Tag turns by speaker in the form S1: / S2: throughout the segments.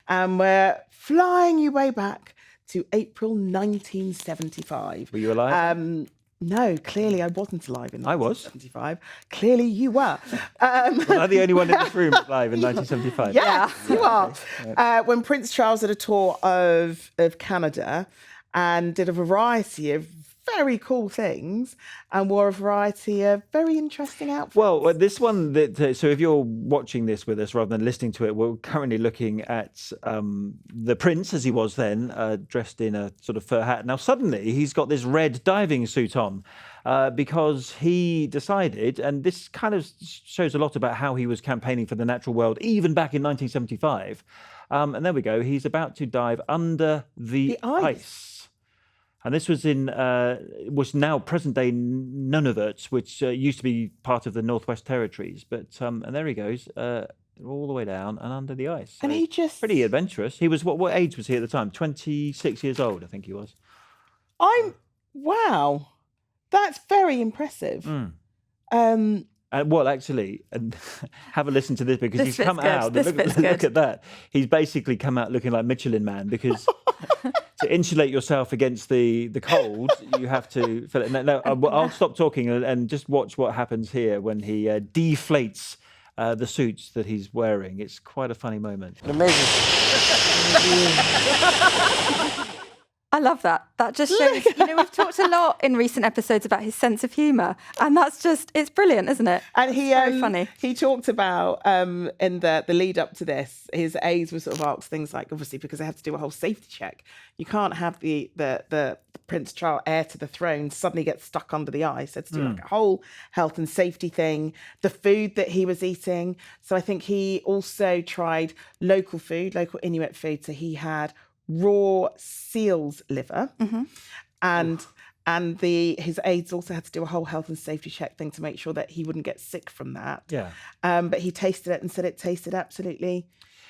S1: And we're flying you way back to April 1975.
S2: Were you alive?
S1: No, clearly I wasn't alive in
S2: I was.
S1: 1975. Clearly you were.
S2: Was I the only one in this room alive in 1975?
S1: Yes, you are. When Prince Charles did a tour of Canada and did a variety of very cool things and wore a variety of very interesting outfits.
S2: Well, this one, so if you're watching this with us rather than listening to it, we're currently looking at the prince, as he was then, dressed in a sort of fur hat. Now, suddenly, he's got this red diving suit on because he decided, and this kind of shows a lot about how he was campaigning for the natural world, even back in 1975. And there we go. He's about to dive under the ice. And this was was now present-day Nunavut, which used to be part of the Northwest Territories. But and there he goes, all the way down and under the ice. So
S1: and he just
S2: pretty adventurous. He was what age was he at the time? 26 years old, I think he was.
S1: Wow, that's very impressive.
S2: Well, actually, and have a listen to this because he's come out. Look at that. He's basically come out looking like Michelin Man because to insulate yourself against the cold, you have to fill it. No, I'll stop talking and just watch what happens here when he deflates the suits that he's wearing. It's quite a funny moment.
S3: Amazing.
S4: I love that. That just shows, we've talked a lot in recent episodes about his sense of humour, and it's brilliant, isn't it?
S1: And
S4: it's very funny.
S1: He talked about, in the lead up to this, his aides were sort of asked things like, obviously, because they had to do a whole safety check. You can't have the Prince Charles, heir to the throne, suddenly get stuck under the ice. They had to do like a whole health and safety thing, the food that he was eating. So I think he also tried local food, local Inuit food. So he had raw seal's liver, and his aides also had to do a whole health and safety check thing to make sure that he wouldn't get sick from that.
S2: Yeah.
S1: But he tasted it and said it tasted absolutely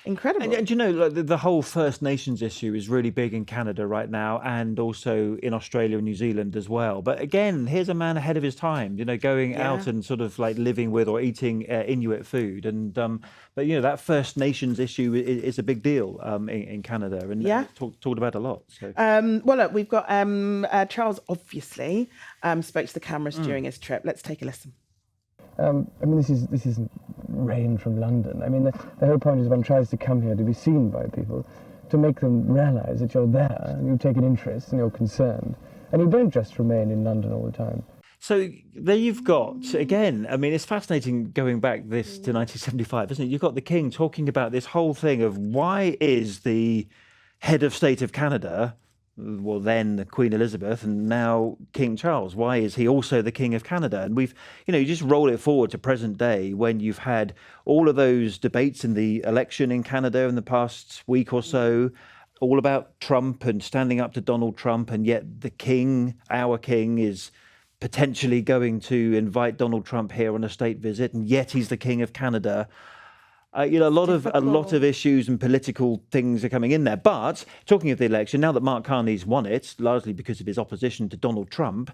S1: incredible.
S2: And you know, like the whole First Nations issue is really big in Canada right now, and also in Australia and New Zealand as well. But again, here's a man ahead of his time, going out and sort of like living with or eating Inuit food. And but that First Nations issue is a big deal in Canada, and talked about a lot. So.
S1: Well, look, we've got Charles obviously spoke to the cameras during his trip. Let's take a listen.
S3: This isn't rain from London. The whole point is one tries to come here to be seen by people, to make them realise that you're there and you take an interest and you're concerned, and you don't just remain in London all the time.
S2: So there you've got, again, it's fascinating going back to 1975, isn't it? You've got the King talking about this whole thing of why is the head of state of Canada, well, then Queen Elizabeth and now King Charles, why is he also the King of Canada? And we've, you just roll it forward to present day when you've had all of those debates in the election in Canada in the past week or so, all about Trump and standing up to Donald Trump, and yet the King, our King, is potentially going to invite Donald Trump here on a state visit, and yet he's the King of Canada. A lot of issues and political things are coming in there. But talking of the election, now that Mark Carney's won it, largely because of his opposition to Donald Trump,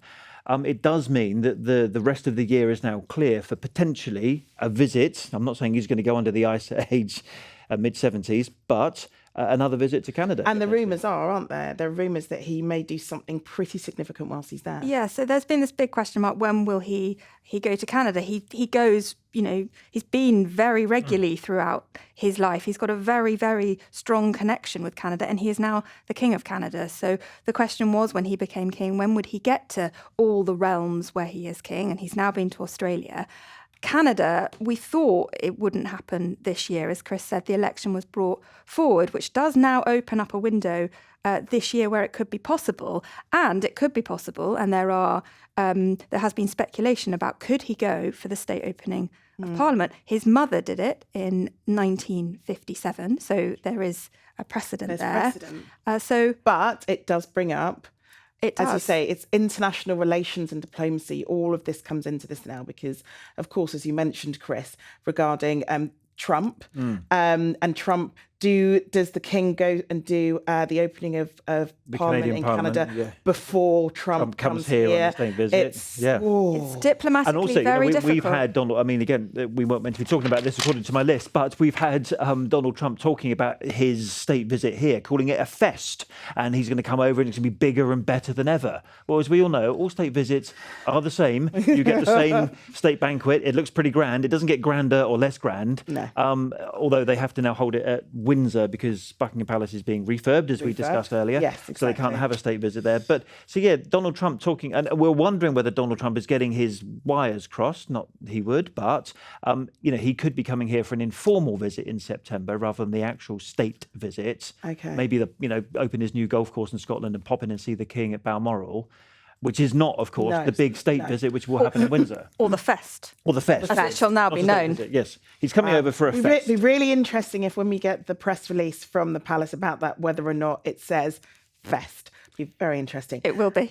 S2: it does mean that the rest of the year is now clear for potentially a visit. I'm not saying he's going to go under the ice at age mid-70s, but another visit to Canada.
S1: And the rumours aren't there? There are rumours that he may do something pretty significant whilst he's there.
S4: Yeah, so there's been this big question mark, when will he go to Canada? He goes, he's been very regularly throughout his life. He's got a very, very strong connection with Canada, and he is now the King of Canada. So the question was, when he became king, when would he get to all the realms where he is king? And he's now been to Australia. Canada, we thought it wouldn't happen this year. As Chris said, the election was brought forward, which does now open up a window this year where it could be possible. And it could be possible, and there has been speculation about, could he go for the state opening of Parliament? His mother did it in 1957, so there is a precedent there.
S1: But it does bring up,
S4: it does.
S1: As you say, it's international relations and diplomacy. All of this comes into this now because, of course, as you mentioned, Chris, regarding Trump, and Trump does the king go and do the opening of
S2: The
S1: Parliament
S2: Canadian
S1: in
S2: Parliament,
S1: Canada
S2: yeah.
S1: before Trump
S2: comes here on a state visit.
S1: It's,
S2: Yeah.
S1: oh.
S4: It's diplomatically
S2: And also,
S4: very difficult.
S2: we've had Donald. I mean, again, we weren't meant to be talking about this according to my list, but we've had Donald Trump talking about his state visit here, calling it a fest, and he's going to come over and it's going to be bigger and better than ever. Well, as we all know, all state visits are the same. You get the same state banquet. It looks pretty grand. It doesn't get grander or less grand.
S1: No.
S2: Although they have to now hold it at Windsor because Buckingham Palace is being refurbed, as we discussed earlier.
S1: Yes,
S2: So they can't
S1: exactly.
S2: have a state visit there. But so yeah, Donald Trump talking, and we're wondering whether Donald Trump is getting his wires crossed. Not he would, but he could be coming here for an informal visit in September rather than the actual state visit.
S1: Okay.
S2: Maybe open his new golf course in Scotland and pop in and see the King at Balmoral, which is not, of course,
S1: No,
S2: the big state
S1: no.
S2: visit which will happen in Windsor.
S4: Or the fest.
S2: Or the fest.
S4: As it shall now be
S2: Not a state
S4: known.
S2: visit, yes. He's coming over for a
S1: It'd
S2: fest.
S1: be really interesting if when we get the press release from the palace about that, whether or not it says fest. Be very interesting.
S4: It will be.